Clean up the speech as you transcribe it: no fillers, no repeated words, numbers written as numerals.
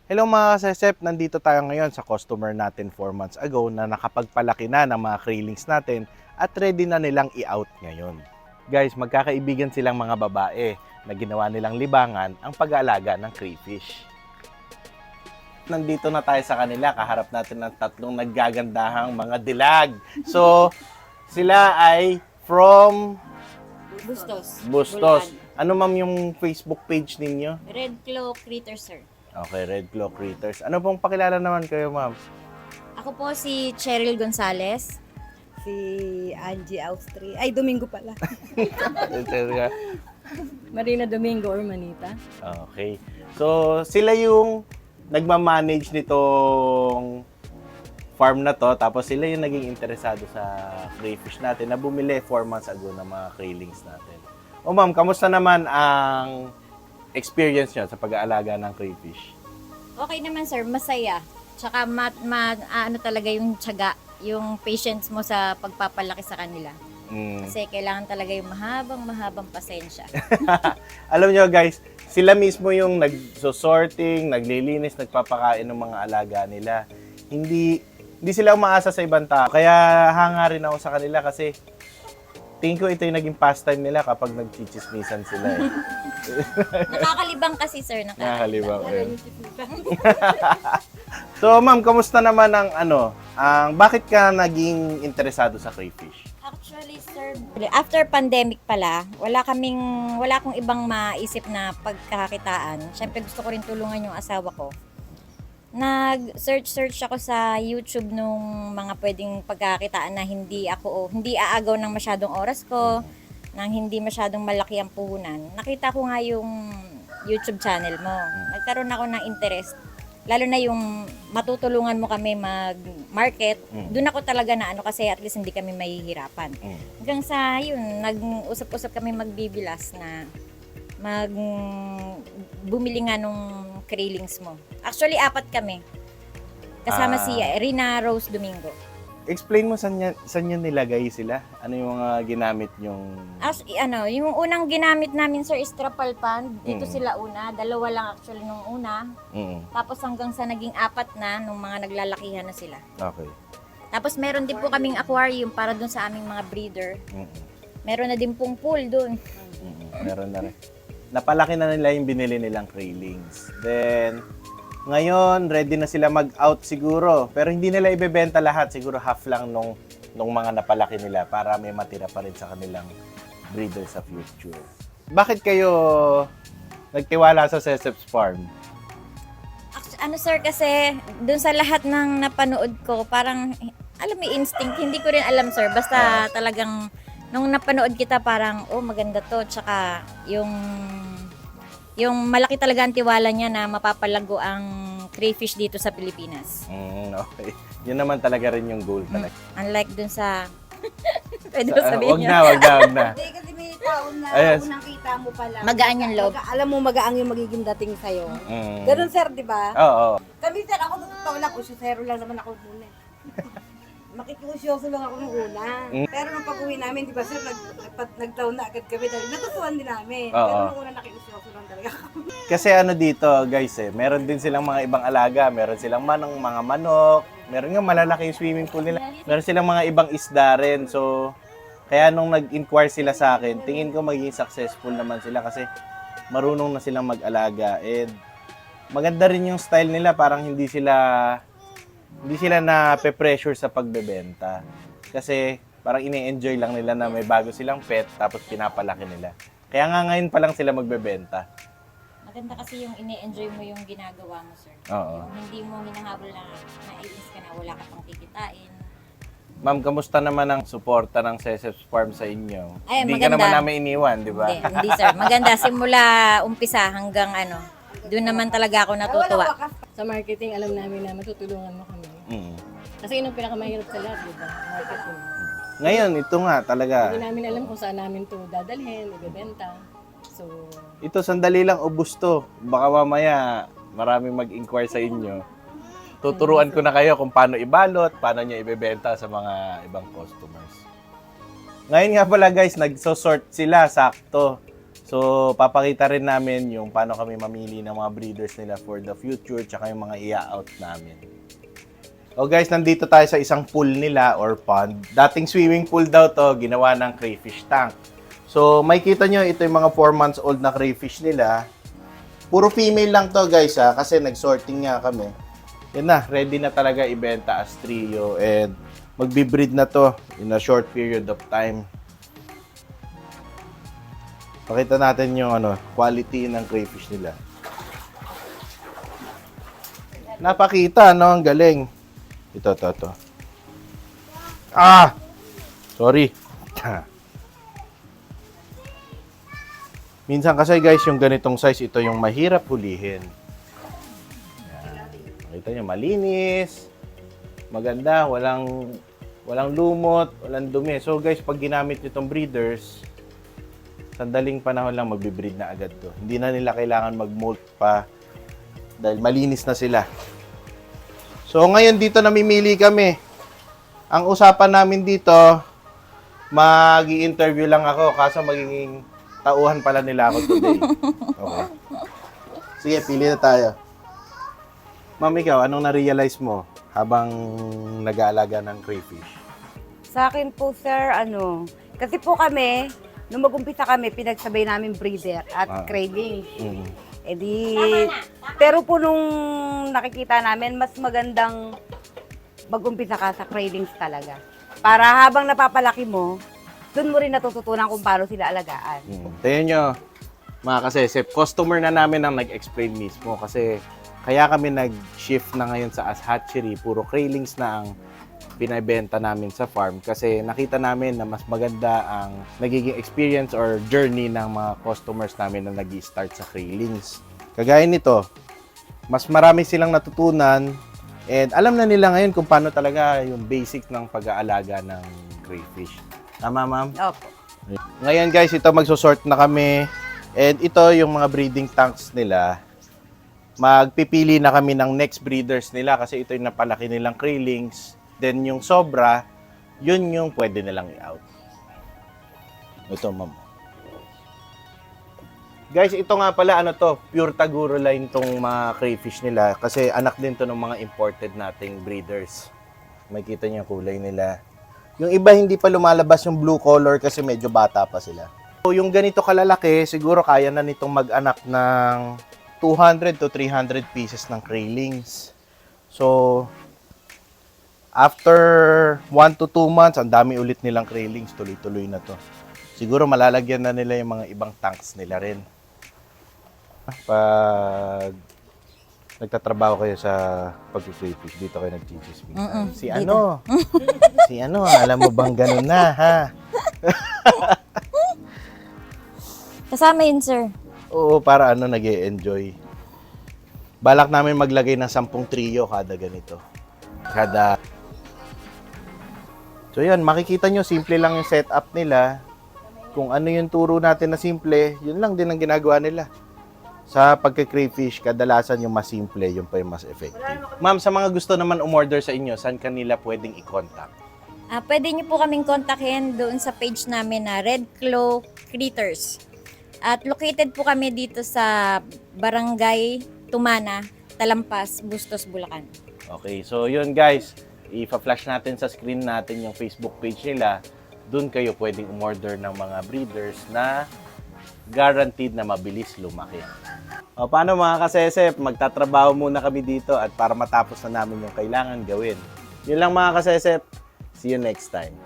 Hello mga kasesep, nandito tayo ngayon sa customer natin 4 months ago na nakapagpalaki na ng mga krillings natin at ready na nilang i-out ngayon. Guys, magkakaibigan silang mga babae na ginawa nilang libangan ang pag-aalaga ng crayfish. Nandito na tayo sa kanila, kaharap natin ng tatlong naggagandahang mga dilag. So, sila ay from Bustos. Bustos. Bulacan. Ano ma'am yung Facebook page ninyo? Red Claw Critter, sir. Okay, Red Claw Critters. Ano pong pakilala naman kayo ma'am? Ako po si Cheryl Gonzalez. Si Angie Austri. Ay, Domingo pala. Marina Domingo or Manita. Okay. So, sila yung nagmamanage nitong farm na to. Tapos sila yung naging interesado sa crayfish natin na bumili 4 months ago ng mga krillings natin. O ma'am, kamusta naman ang experience nyo sa pag-aalaga ng crayfish? Okay naman, sir. Masaya. Tsaka ano talaga yung tiyaga, yung patience mo sa pagpapalaki sa kanila. Kasi kailangan talaga yung mahabang pasensya. Alam nyo guys, sila mismo yung nagsosorting, naglilinis, nagpapakain ng mga alaga nila. Hindi sila umaasa sa ibang tao. Kaya hanga rin ako sa kanila kasi tingin ko ito yung naging pastime nila kapag nagchichismisan sila eh. Nakakalibang kasi, sir. Nakakalibang. So ma'am, kamusta naman bakit ka naging interesado sa crayfish? Actually, sir, after pandemic pala, wala akong ibang maisip na pagkakakitaan. Siyempre gusto ko rin tulungan yung asawa ko. Nag-search ako sa YouTube nung mga pwedeng pagkakakitaan na hindi aagaw ng masyadong oras ko, nang hindi masyadong malaki ang puhunan. Nakita ko nga yung YouTube channel mo. Nagkaroon ako ng interest. Lalo na yung matutulungan mo kami mag-market, doon ako talaga na kasi at least hindi kami mahihirapan. Hanggang sa yun, nag-usap-usap kami magbibilas na bumili nga nung krillings mo. Actually, 4 kami. Kasama si Rina Rose Domingo. Explain mo saan nyo nilagay sila? Ano yung mga ginamit yung... Yung unang ginamit namin, sir, is trapal pan. Dito sila una. 2 lang actually nung una. Tapos hanggang sa naging 4 na nung mga naglalakihan na sila. Okay. Tapos meron din po kaming aquarium para dun sa aming mga breeder. Meron na din pong pool dun. Meron na rin. Napalaki na nila yung binili nilang krillings. Then, ngayon, ready na sila mag-out siguro. Pero hindi nila ibebenta lahat. Siguro half lang nung mga napalaki nila para may matira pa rin sa kanilang breeder sa future. Bakit kayo nagtiwala sa Sesep's Farm? Sir, kasi dun sa lahat ng napanood ko, parang, alam mo, instinct. Hindi ko rin alam, sir. Basta talagang, nung napanood kita, parang, maganda to. Tsaka, yung malaki talaga ang tiwala niya na mapapalago ang crayfish dito sa Pilipinas. Okay. Yun naman talaga rin yung goal talaga. Unlike dun sa... Pwede mo sabihin niya. Wag na. Hindi kasi may tao na Yes. unang kita mo pala. Magaan yung loob. Alam mo, magaang yung magiging dating sa'yo. Mm. Ganun, sir, di ba? Oo. Kami, sir, ako totoo lang, usyosero lang naman ako muna. Makikiusyoso lang ako nung una. Pero nung pag-uwi namin, di ba, sir, nag-down na agad kami dahil natutuwan din namin. Oo. Pero nung una, nakiusyoso lang talaga ako. Kasi dito, guys, meron din silang mga ibang alaga. Meron silang mga manok. Meron nga malalaki yung swimming pool nila. Meron silang mga ibang isda rin. So, kaya nung nag-inquire sila sa akin, tingin ko magiging successful naman sila kasi marunong na silang mag-alaga. And maganda rin yung style nila. Parang hindi sila na pe-pressure sa pagbebenta. Kasi parang ini-enjoy lang nila na may bago silang pet tapos pinapalaki nila. Kaya nga ngayon pa lang sila magbebenta. Maganda kasi yung ini-enjoy mo yung ginagawa mo, sir. Oo. Yung hindi mo hinahabol na naiinis ka na wala ka pang kikitain. Ma'am, kamusta naman ang suporta ng Sesep's Farm sa inyo? Ay, Hindi ka maganda. naman namin iniwan, di ba? Hindi, sir. Maganda. Simula umpisa hanggang doon naman talaga ako natutuwa. Sa marketing, alam namin na matutulungan mo kami. Kasi yun ang pinakamahirap sa lahat, di ba? Marketing. Ngayon, ito nga talaga. Hindi namin alam kung saan namin ito dadalhin, ibebenta. So, Ito, sandali lang, ubus to. Baka mamaya, maraming mag-inquire sa inyo. Tuturuan ko na kayo kung paano ibalot, paano nyo ibebenta sa mga ibang customers. Ngayon nga pala guys, nagsosort sila, sakto. So, papakita rin namin yung paano kami mamili ng mga breeders nila for the future, tsaka yung mga i-out namin. O guys, nandito tayo sa isang pool nila or pond. Dating swimming pool daw to, ginawa ng crayfish tank. So, makikita nyo, ito yung mga 4 months old na crayfish nila. Puro female lang to guys ha, kasi nag-sorting nga kami. Yan na, ready na talaga ibenta as trio and magbi-breed na to in a short period of time. Pakita natin yung quality ng crayfish nila. Napakita, no? Ang galing. Ito. Ah! Sorry. Minsan kasi guys, yung ganitong size, ito yung mahirap hulihin. Yan. Makita nyo, malinis. Maganda, walang lumot, walang dumi. So guys, pag ginamit nyo itong breeders, sandaling panahon lang magbe-breed na agad to. Hindi na nila kailangan mag-molt pa dahil malinis na sila. So ngayon dito namimili kami. Ang usapan namin dito, mag-i-interview lang ako kaso magiging tauhan pala nila ako today. Okay. Sige, pili na tayo. Ma'am, ikaw, anong na-realize mo habang nag-aalaga ng crayfish? Sa akin po, sir, kasi po kami, nung mag-umpisa kami, pinagsabay namin breeder at craving. Eh di, pero po nung nakikita namin, mas magandang mag-umpisa ka sa cravings talaga. Para habang napapalaki mo, doon mo rin natututunan kung paano sila alagaan. Tingnan nyo, mga kasesep, customer na namin ang nag-explain mismo kasi kaya kami nag-shift na ngayon sa hatchery, puro craylings na ang pinabenta namin sa farm kasi nakita namin na mas maganda ang nagiging experience or journey ng mga customers namin na nag-start sa craylings. Kagaya nito, mas marami silang natutunan and alam na nila ngayon kung paano talaga yung basic ng pag-aalaga ng crayfish. Tama, ma'am? Opo. Ngayon guys, ito magsusort na kami and ito yung mga breeding tanks nila. Magpipili na kami ng next breeders nila kasi ito yung napalaki nilang craylings. Then yung sobra, yun yung pwede nilang i-out. Ito, ma'am. Guys, ito nga pala, pure Taguro line tong mga crayfish nila kasi anak din to ng mga imported nating breeders. Makikita niyo yung kulay nila. Yung iba hindi pa lumalabas yung blue color kasi medyo bata pa sila. So, yung ganito kalalaki, siguro kaya na nitong mag-anak ng 200 to 300 pieces ng craylings. So, after 1 to 2 months, ang dami ulit nilang craylings, tuloy-tuloy na to. Siguro malalagyan na nila yung mga ibang tanks nila rin. Pag nagtatrabaho kayo sa pag-crayfish, dito kayo nag-chismis. Si alam mo bang ganun na, ha? Kasama yun, sir. Oo, para nag-e-enjoy. Balak namin maglagay ng 10 trio kada ganito. So yan, makikita nyo, simple lang yung setup nila. Kung ano yung turo natin na simple, yun lang din ang ginagawa nila. Sa pagka-crayfish, kadalasan yung mas simple, yung pa yung mas effective. Ma'am, sa mga gusto naman umorder sa inyo, saan kanila pwedeng i-contact? Pwede niyo po kaming kontakin doon sa page namin na Red Claw Critters. At located po kami dito sa Barangay Tumana, Talampas, Bustos, Bulacan. Okay, so yun guys, ipa-flash natin sa screen natin yung Facebook page nila. Doon kayo pwedeng umorder ng mga breeders na guaranteed na mabilis lumaki. O paano mga kasesep, magtatrabaho muna kami dito at para matapos na namin yung kailangan gawin. Yun lang mga kasesep, see you next time.